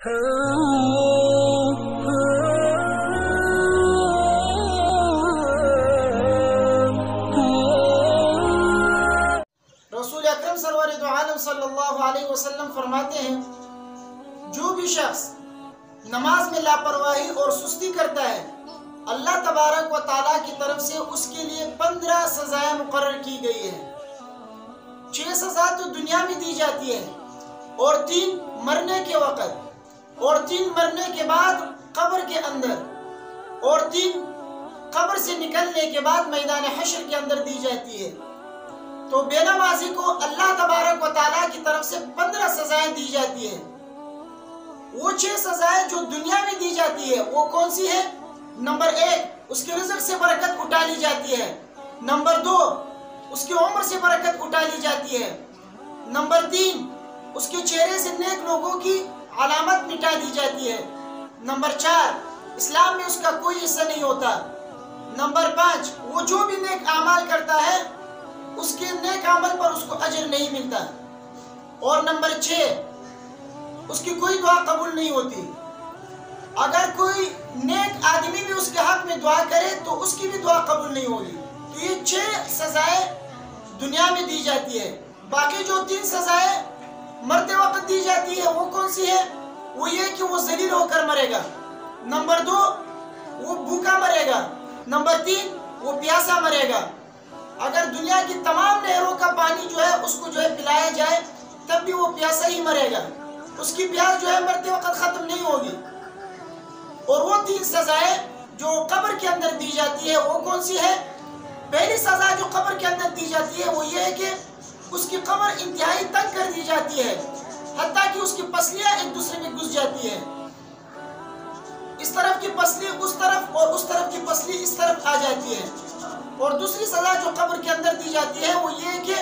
رسول اکرم سرور دو عالم صلی اللہ علیہ وسلم فرماتے ہیں، جو بھی شخص نماز میں لاپرواہی اور سستی کرتا ہے، اللہ تبارک و تعالیٰ کی طرف سے اس کے لیے 15 سزائیں مقرر کی گئی ہیں۔ 6 سزا تو دنیا میں دی جاتی ہے، اور 3 مرنے کے وقت، اور 3 مرنے کے بعد قبر کے اندر، اور 3 قبر سے نکلنے کے بعد میدان حشر کے اندر دی جاتی ہے۔ تو بے نمازی کو اللہ تبارک و تعالیٰ کی طرف سے 15 سزائیں دی جاتی ہیں۔ وہ 6 سزائیں جو دنیا میں دی جاتی ہے وہ کون سی ہے؟ نمبر 1، اس کے رزق سے برکت اٹھا لی جاتی ہے۔ نمبر 2، اس کی عمر سے برکت اٹھا لی جاتی ہے۔ نمبر 3، اس کے چہرے سے نیک لوگوں کی علامت مٹا دی جاتی ہے۔ نمبر 4، اسلام میں اس کا کوئی حصہ نہیں ہوتا۔ نمبر 5، وہ جو بھی نیک اعمال کرتا ہے اس کے نیک عمل پر اس کو اجر نہیں ملتا۔ اور نمبر 6، اس کی کوئی دعا قبول نہیں ہوتی۔ اگر کوئی نیک آدمی بھی اس کے حق میں دعا کرے تو اس کی بھی دعا قبول نہیں ہوگی۔ تو یہ 6 سزائیں دنیا میں دی جاتی ہے۔ باقی جو 3 سزائیں مرتے وقت دی جاتی ہے وہ کون سی ہے؟ وہ یہ کہ وہ ذلیل ہو کر مرے گا۔ نمبر 2، وہ بھوکا مرے گا۔ نمبر 3، وہ پیاسا مرے گا۔ اگر دنیا کی تمام نہروں کا پانی جو ہے اس کو جو ہے پلایا جائے تب بھی وہ پیاسا ہی مرے گا، اس کی پیاس جو ہے مرتے وقت ختم نہیں ہوگی۔ اور وہ 3 سزائیں جو قبر کے اندر دی جاتی ہے وہ کون سی ہے؟ پہلی سزا جو قبر کے اندر دی جاتی ہے وہ یہ ہے کہ اس کی قبر انتہائی تنگ کر دی جاتی ہے، حتیٰ کہ اس کی پسلیاں ایک دوسرے میں گھس جاتی ہیں۔ اس طرف کی پسلی اس طرف اور اس طرف کی پسلی اس طرف آ جاتی ہے۔ اور دوسری سزا جو قبر کے اندر دی جاتی ہے وہ یہ ہے کہ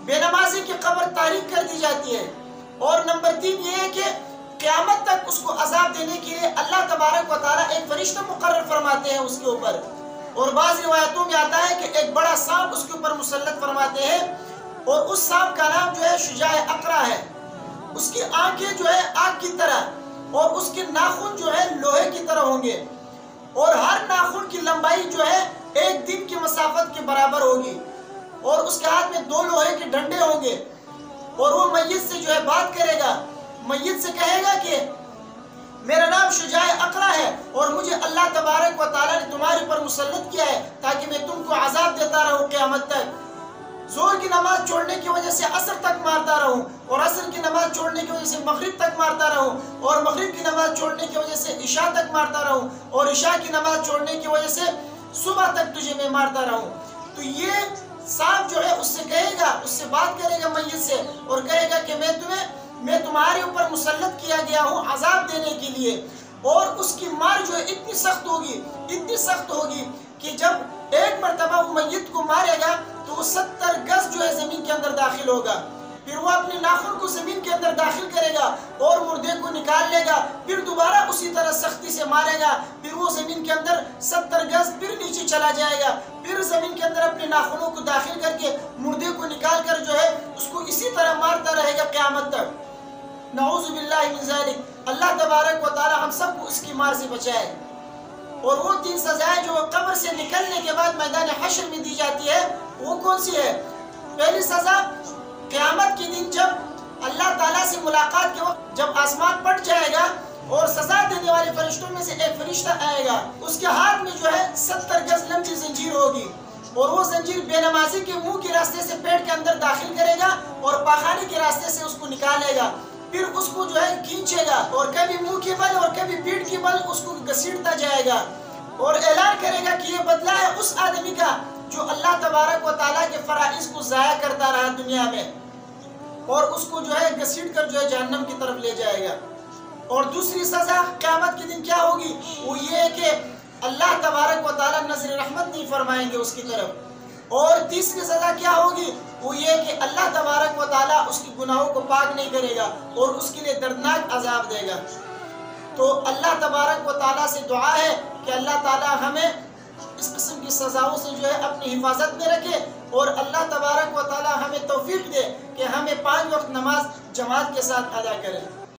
بے نمازی کی قبر تاریک کر دی جاتی ہے۔ اور نمبر 3 یہ ہے کہ قیامت تک اس کو عذاب دینے کے لیے اللہ تبارک و تعالیٰ ایک فرشتہ مقرر فرماتے ہیں اس کے اوپر۔ اور بعض روایتوں میں آتا ہے کہ ایک بڑا سانپ اس کے اوپر مسلط فرماتے ہیں، اور اس سانپ کا نام جو ہے شجاع اقرا ہے۔ اس کی آنکھیں جو ہے آگ کی طرح، اور اس کے ناخن جو ہے لوہے کی طرح ہوں گے، اور ہر ناخن کی لمبائی جو ہے 1 دن کی مسافت کے برابر ہوگی، اور اس کے ہاتھ میں 2 لوہے کے ڈنڈے ہوں گے۔ اور وہ میت سے جو ہے بات کرے گا، میت سے کہے گا کہ میرا نام شجاع اقرا ہے، اور مجھے اللہ تبارک و تعالیٰ نے تمہارے اوپر مسلط کیا ہے تاکہ میں تم کو عذاب دیتا رہوں قیامت تک۔ زور کی نماز چھوڑنے کی وجہ سے عصر تک مارتا رہوں، اور عصر کی نماز چھوڑنے کی وجہ سے مغرب تک مارتا رہوں، اور مغرب کی نماز چھوڑنے کی وجہ سے عشاء تک مارتا رہوں، اور عشاء کی نماز چھوڑنے کی وجہ سے صبح تک تجھے میں مارتا رہوں۔ تو یہ سانپ جو ہے اس سے کہے گا، اس سے بات کرے گا میت سے، اور کہے گا کہ میں تمہارے اوپر مسلط کیا گیا ہوں عذاب دینے کے لیے۔ اور اس کی مار جو ہے اتنی سخت ہوگی کہ جب ایک مرتبہ وہ میت کو مارے گا تو وہ 70 گز جو ہے زمین کے اندر داخل ہوگا، پھر وہ اپنے ناخن کو زمین کے اندر داخل کرے گا اور مردے کو نکال لے گا، پھر دوبارہ اسی طرح سختی سے مارے گا، پھر وہ زمین کے اندر 70 گز پھر نیچے چلا جائے گا، پھر زمین کے اندر اپنے ناخنوں کو داخل کر کے مردے کو نکال کر جو ہے اس کو اسی طرح مارتا رہے گا قیامت تک۔ نعوذ باللہ من ذالک، اللہ تبارک و تعالی ہم سب کو اس کی مار سے بچائے۔ اور وہ 3 سزائیں جو قبر سے نکلنے کے بعد میدان حشر میں دی جاتی ہے وہ کون سی ہے؟ پہلی سزا، قیامت کے دن جب اللہ تعالیٰ سے ملاقات کے وقت جب آسمان پھٹ جائے گا اور سزا دینے والے فرشتوں میں سے ایک فرشتہ آئے گا، اس کے ہاتھ میں جو ہے 70 گز لمبی زنجیر ہوگی، اور وہ زنجیر بے نمازی کے منہ کے راستے سے پیٹ کے اندر داخل کرے گا اور پاخانے کے راستے سے اس کو نکالے گا، پھر اس کو جو ہے کھینچے گا، اور کبھی منہ کے بل اور کبھی پیٹ کے بل اس کو گھسیٹتا جائے گا، اور اعلان کرے گا کہ یہ بدلہ ہے اس آدمی کا جو اللہ تبارک و تعالیٰ کے فرائض کو ضائع کرتا رہا دنیا میں، اور اس کو جو ہے گھسیٹ کر جو ہے جہنم کی طرف لے جائے گا۔ اور دوسری سزا قیامت کے دن کیا ہوگی؟ وہ یہ ہے کہ اللہ تبارک و تعالیٰ نظر رحمت نہیں فرمائیں گے اس کی طرف۔ اور تیسری سزا کیا ہوگی؟ وہ یہ کہ اللہ تبارک و تعالیٰ اس کی گناہوں کو پاک نہیں کرے گا اور اس کے لیے دردناک عذاب دے گا۔ تو اللہ تبارک و تعالیٰ سے دعا ہے کہ اللہ تعالیٰ ہمیں اس قسم کی سزاؤں سے جو ہے اپنی حفاظت میں رکھے، اور اللہ تبارک و تعالیٰ ہمیں توفیق دے کہ ہمیں 5 وقت نماز جماعت کے ساتھ ادا کریں۔